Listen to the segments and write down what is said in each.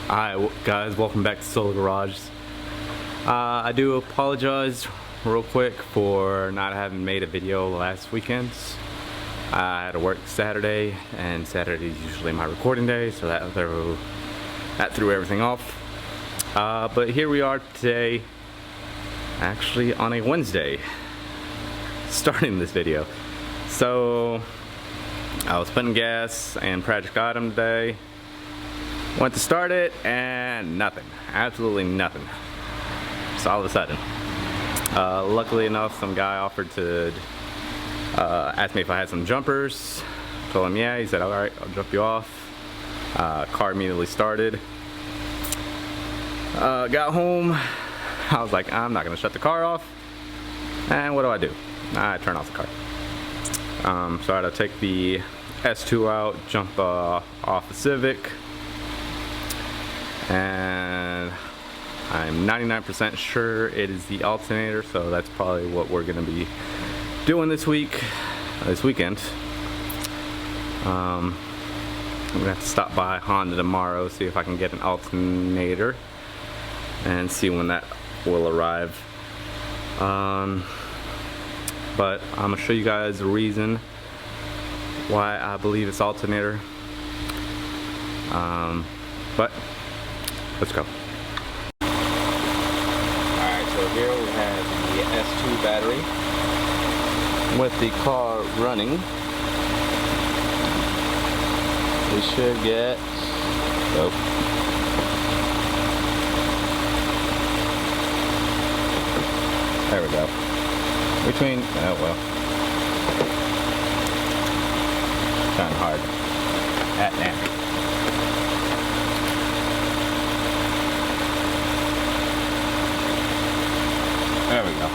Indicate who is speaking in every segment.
Speaker 1: Alright guys, welcome back to Solar Garage. I do apologize real quick for not having made a video last weekend. I had to work Saturday, and Saturday is usually my recording day, so that threw everything off. But here we are today, actually on a Wednesday, starting this video. So I was putting gas and Project Item today. Went to start it and nothing, absolutely nothing. Just all of a sudden. Luckily enough, some guy offered to ask me if I had some jumpers. Told him yeah. He said alright, I'll drop you off. Car immediately started. Got home. I was like, I'm not gonna shut the car off. And what do? I turn off the car. So I had to take the S2 out, jump off the Civic. And I'm 99% sure it is the alternator, so that's probably what we're gonna be doing this weekend. I'm gonna have to stop by Honda tomorrow, see if I can get an alternator and see when that will arrive. But I'm gonna show you guys the reason why I believe it's alternator. But let's go. Alright, so here we have the S2 battery with the car running. We should get, there we go. Between, oh well, kind of hard. Now. There we go.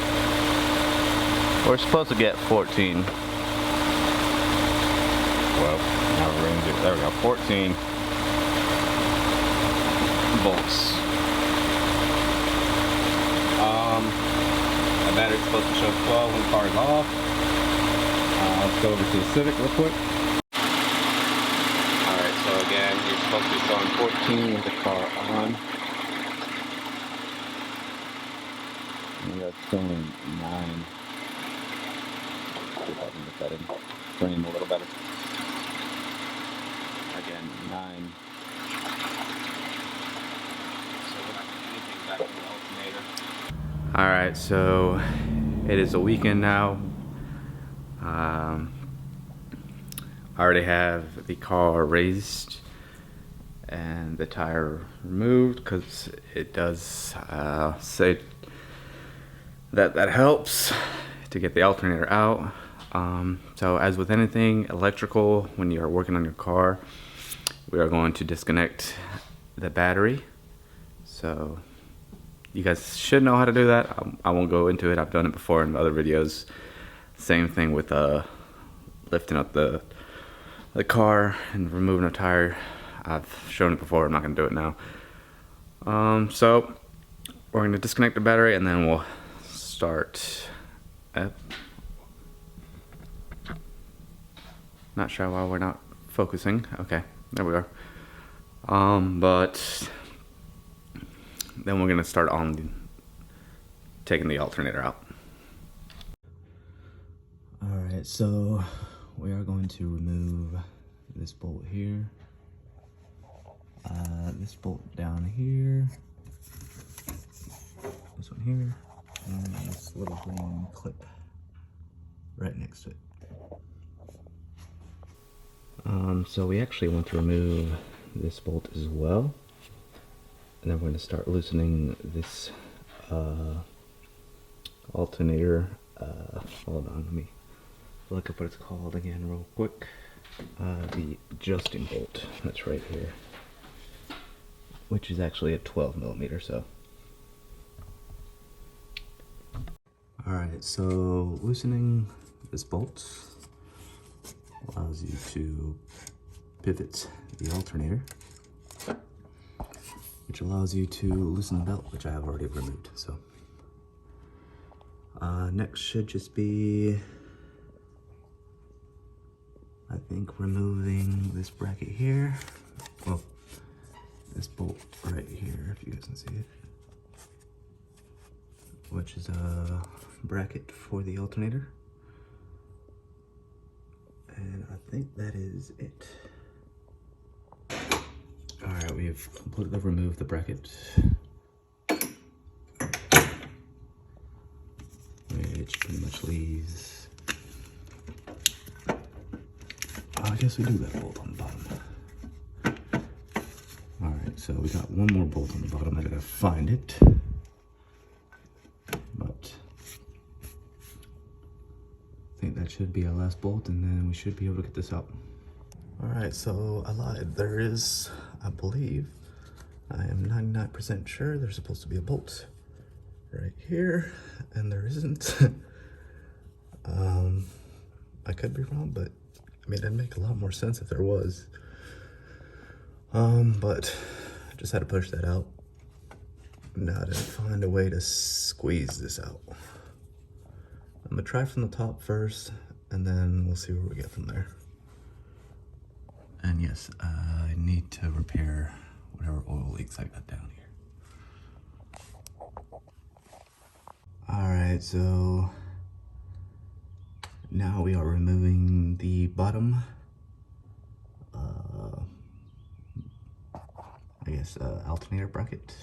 Speaker 1: We're supposed to get 14. Well, now we're going to do, there we go, 14 volts. The battery's supposed to show 12 when the car is off. Let's go over to the Civic real quick. Alright, so again, you're supposed to be showing 14 with the car on. And that's showing 9. See if I can get that in frame a little better. Again, 9. So we're not getting anything back from the alternator. Alright, so it is a weekend now. I already have the car raised and the tire removed because it does say that helps to get the alternator out. So as with anything electrical, when you are working on your car, we are going to disconnect the battery. So you guys should know how to do that. I won't go into it. I've done it before in other videos. Same thing with lifting up the car and removing a tire. I've shown it before. I'm not going to do it now. So we're going to disconnect the battery and then we'll start. Not sure why we're not focusing. Okay, there we are. But then we're gonna start on taking the alternator out. Alright, so we are going to remove this bolt here, this bolt down here, this one here, and this little green clip right next to it. So we actually want to remove this bolt as well. And then we're going to start loosening this alternator. Hold on, let me look up what it's called again real quick. The adjusting bolt, that's right here. Which is actually a 12mm, so. Alright, so loosening this bolt allows you to pivot the alternator, which allows you to loosen the belt, which I have already removed. So next should just be, I think, removing this bracket here. Well, this bolt right here, if you guys can see it, which is a bracket for the alternator. And I think that is it. Alright, we have completely removed the bracket, which pretty much leaves, I guess we do got a bolt on the bottom. Alright, so we got one more bolt on the bottom. I gotta find it. But I think that should be our last bolt, and then we should be able to get this out. Alright, so I lied. There is, I believe, I am 99% sure there's supposed to be a bolt right here, and there isn't. I could be wrong, but I mean, it'd make a lot more sense if there was. But I just had to push that out. Now to find a way to squeeze this out. I'm gonna try from the top first, and then we'll see where we get from there. And yes, I need to repair whatever oil leaks I got down here. Alright, so now we are removing the bottom, I guess, alternator bracket.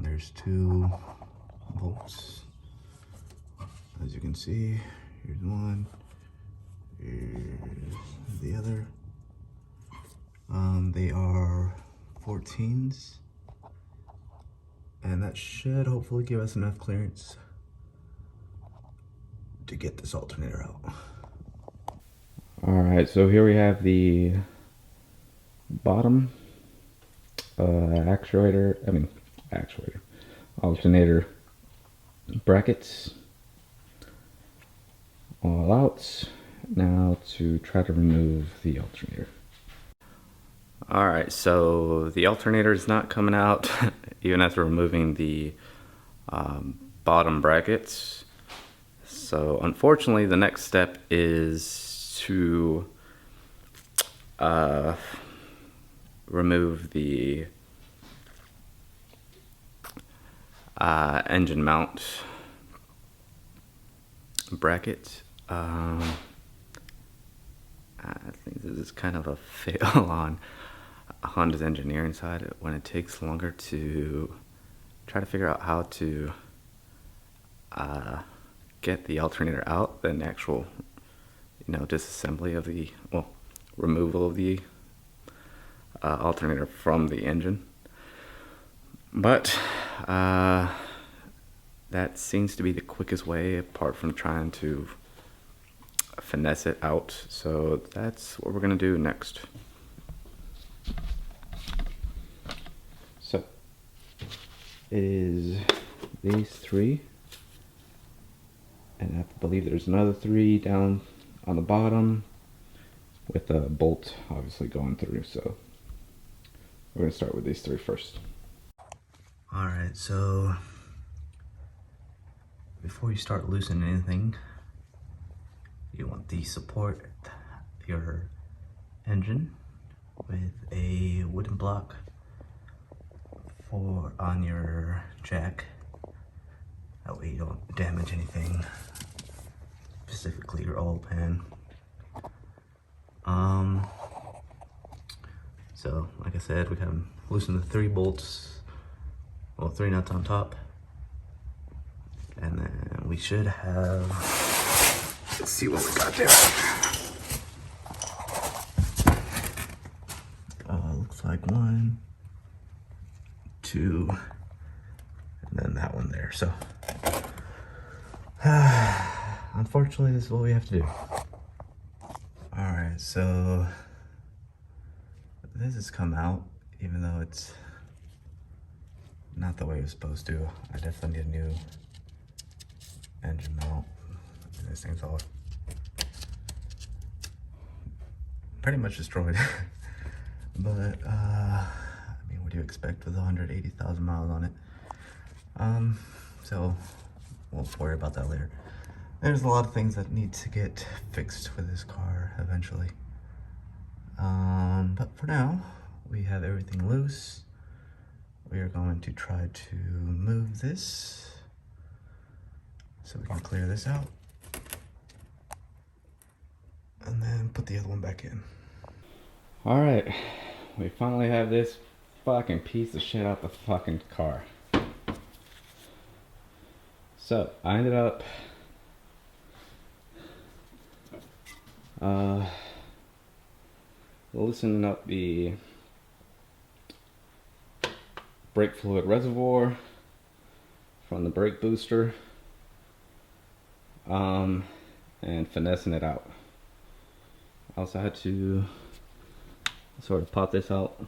Speaker 1: There's two bolts, as you can see. Here's one, here's the other. They are 14s, and that should hopefully give us enough clearance to get this alternator out. Alright, so here we have the bottom alternator brackets all out. Now to try to remove the alternator. Alright, so the alternator is not coming out even after removing the bottom brackets. So unfortunately, the next step is to remove the engine mount bracket. I think this is kind of a fail on Honda's engineering side when it takes longer to try to figure out how to get the alternator out than actual, disassembly of the, removal of the alternator from the engine. But that seems to be the quickest way, apart from trying to finesse it out. So that's what we're gonna do next. So it is these three, and I believe there's another three down on the bottom with a bolt obviously going through. So we're gonna start with these three first. All right, so before you start loosening anything, you want to support your engine with a wooden block on your jack. That way you don't damage anything, specifically your oil pan. So like I said, we kind of loosen the three bolts, well, three nuts on top, and then we should have, let's see what we got there. Looks like 1, 2, and then that one there. So unfortunately, this is what we have to do. All right, so this has come out, even though it's not the way it was supposed to. I definitely need a new engine mount. This thing's all pretty much destroyed. But I mean, what do you expect with 180,000 miles on it? So we'll worry about that later. There's a lot of things that need to get fixed with this car eventually. But for now, we have everything loose. We are going to try to move this so we can clear this out. And then put the other one back in. Alright, we finally have this fucking piece of shit out the fucking car. So, I ended up loosening up the brake fluid reservoir from the brake booster and finessing it out. I also had to sort of pop this out.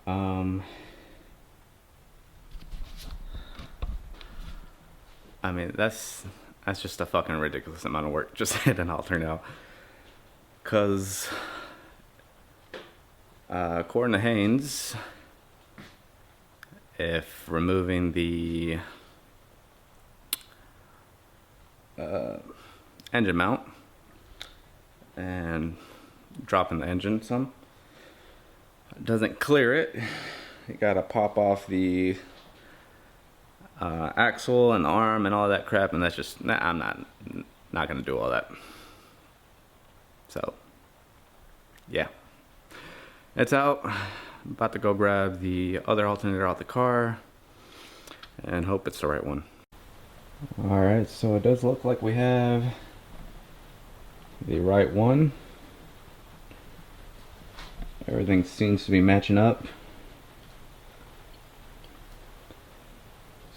Speaker 1: I mean, that's just a fucking ridiculous amount of work just hit an Alternator. Cause according to Haynes, if removing the engine mount and dropping the engine some doesn't clear it, you gotta pop off the axle and the arm and all that crap, and that's just, nah, I'm not gonna do all that. So yeah, it's out. I'm about to go grab the other alternator out the car and hope it's the right one. Alright, so it does look like we have the right one. Everything seems to be matching up.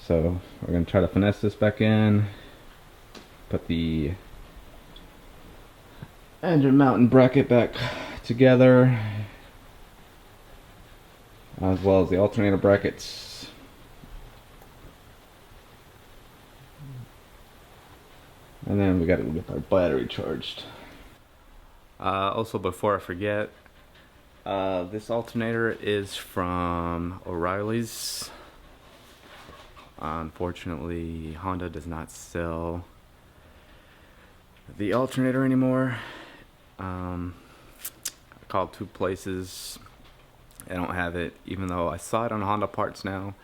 Speaker 1: So we're going to try to finesse this back in, put the engine mounting bracket back together, as well as the alternator brackets. And then we got to get our battery charged. Also, before I forget, this alternator is from O'Reilly's. Unfortunately, Honda does not sell the alternator anymore. I called 2 places. They don't have it, even though I saw it on Honda Parts now.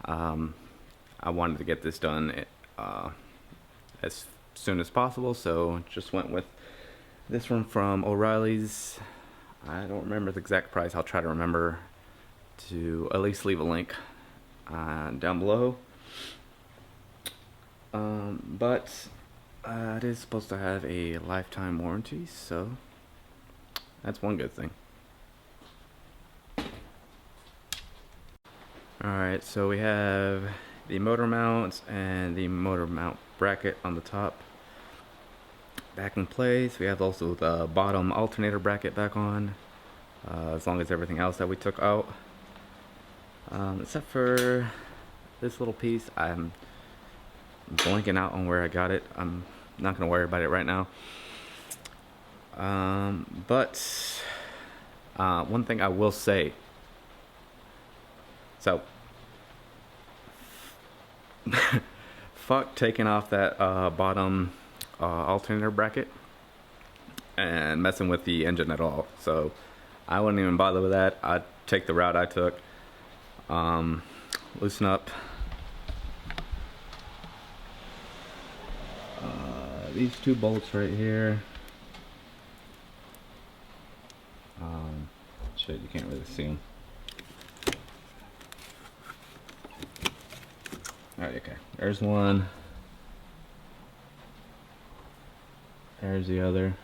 Speaker 1: I wanted to get this done as soon as possible, so just went with this one from O'Reilly's. I don't remember the exact price. I'll try to remember to at least leave a link down below. But it is supposed to have a lifetime warranty, so that's one good thing. Alright, so we have the motor mounts and the motor mount bracket on the top back in place. We have also the bottom alternator bracket back on, as long as everything else that we took out, except for this little piece. I'm blanking out on where I got it. I'm not gonna worry about it right now. But one thing I will say, so fuck taking off that bottom alternator bracket and messing with the engine at all. So I wouldn't even bother with that. I'd take the route I took. Loosen up these 2 bolts right here. Shit, you can't really see them. Alright, okay. There's one. There's the other.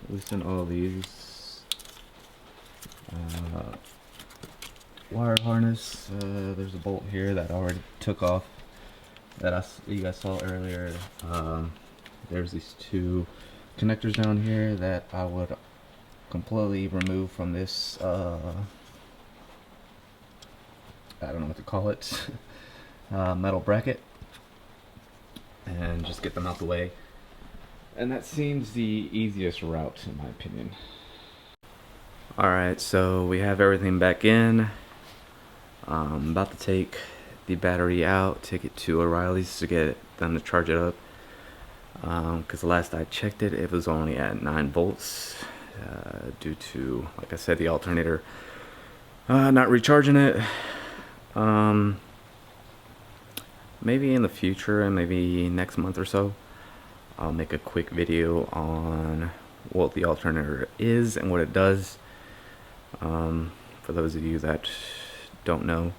Speaker 1: Loosen all these. Wire harness. There's a bolt here that I already took off that you guys saw earlier. There's these 2 connectors down here that I would completely remove from this I don't know what to call it, metal bracket, and just get them out the way. And that seems the easiest route in my opinion. Alright, so we have everything back in. I'm about to take the battery out, take it to O'Reilly's to get them to charge it up. because the last I checked it, it was only at 9 volts due to, like I said, the alternator not recharging it. Maybe in the future, and maybe next month or so, I'll make a quick video on what the alternator is and what it does, for those of you that don't know.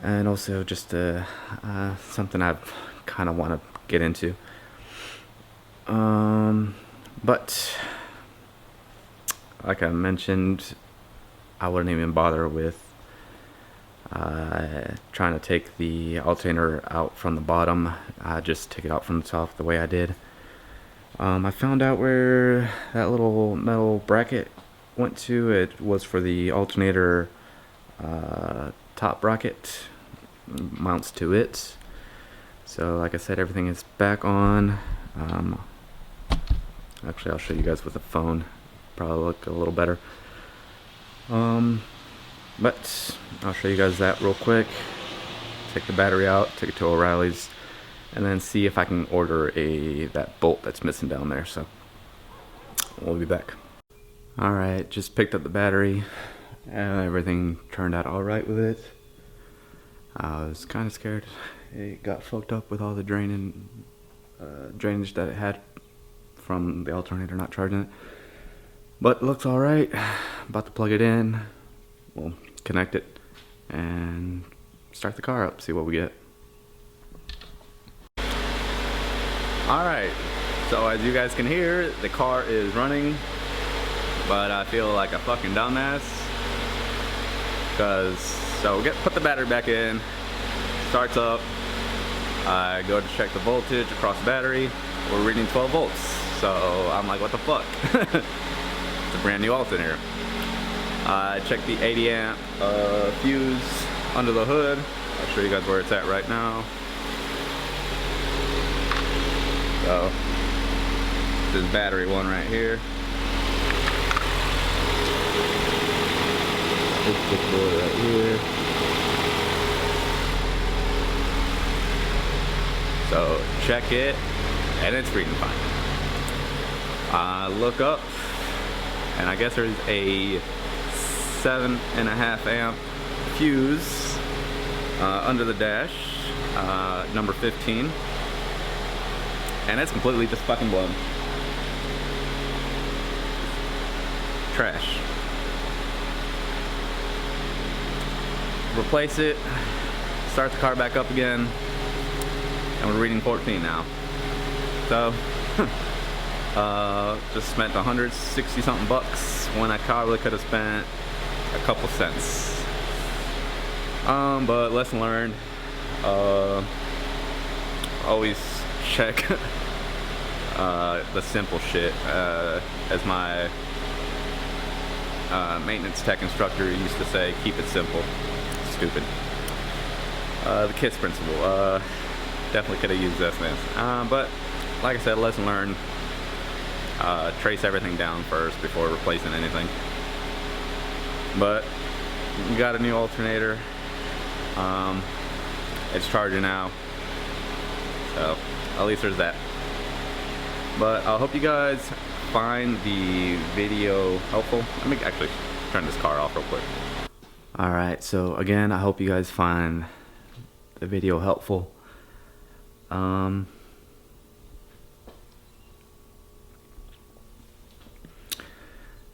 Speaker 1: And also just something I kind of want to get into. But like I mentioned, I wouldn't even bother with trying to take the alternator out from the bottom. I just take it out from the top the way I did. I found out where that little metal bracket went to. It was for the alternator top bracket, mounts to it. So like I said, everything is back on. Actually, I'll show you guys with the phone. Probably look a little better. But I'll show you guys that real quick. Take the battery out, take it to O'Reilly's, and then see if I can order that bolt that's missing down there. So we'll be back. Alright, just picked up the battery and everything turned out alright with it. I was kind of scared it got fucked up with all the drainage that it had from the alternator not charging it. But it looks alright. About to plug it in. We'll connect it and start the car up, see what we get. Alright, so as you guys can hear, the car is running, but I feel like a fucking dumbass. Put the battery back in, starts up, I go to check the voltage across the battery, we're reading 12 volts. So I'm like, what the fuck? It's a brand new alternator. I checked the 80 amp fuse under the hood. I'll show you guys where it's at right now. So this is battery one right here. This board right here. So check it, and it's reading fine. I look up, and I guess there's a 7.5 amp fuse under the dash, number 15, and it's completely just fucking blown. Trash. Replace it, start the car back up again, and we're reading 14 now. So just spent 160 something bucks when I probably could have spent a couple cents. But lesson learned. Always check the simple shit. As my maintenance tech instructor used to say, keep it simple. Stupid. The KISS principle. Definitely could have used this, man. But like I said, lesson learned. Trace everything down first before replacing anything. But we got a new alternator. It's charging now, so at least there's that. But I hope you guys find the video helpful. Let me actually turn this car off real quick. Alright, so again, I hope you guys find the video helpful.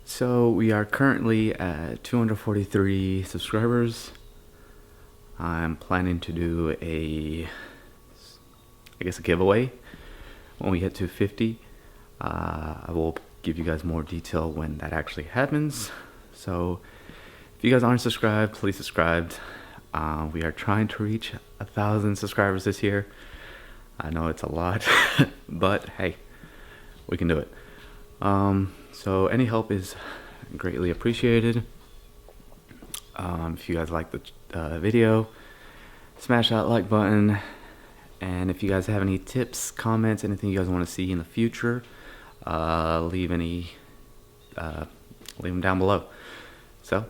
Speaker 1: So we are currently at 243 subscribers. I'm planning to do I guess a giveaway when we get to 50. I will give you guys more detail when that actually happens. So if you guys aren't subscribed, please subscribe. We are trying to reach 1,000 subscribers this year. I know it's a lot, but hey, we can do it. So any help is greatly appreciated. If you guys like the video, smash that like button, and if you guys have any tips, comments, anything you guys want to see in the future, leave them down below. So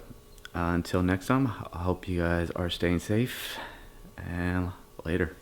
Speaker 1: until next time, I hope you guys are staying safe, and later.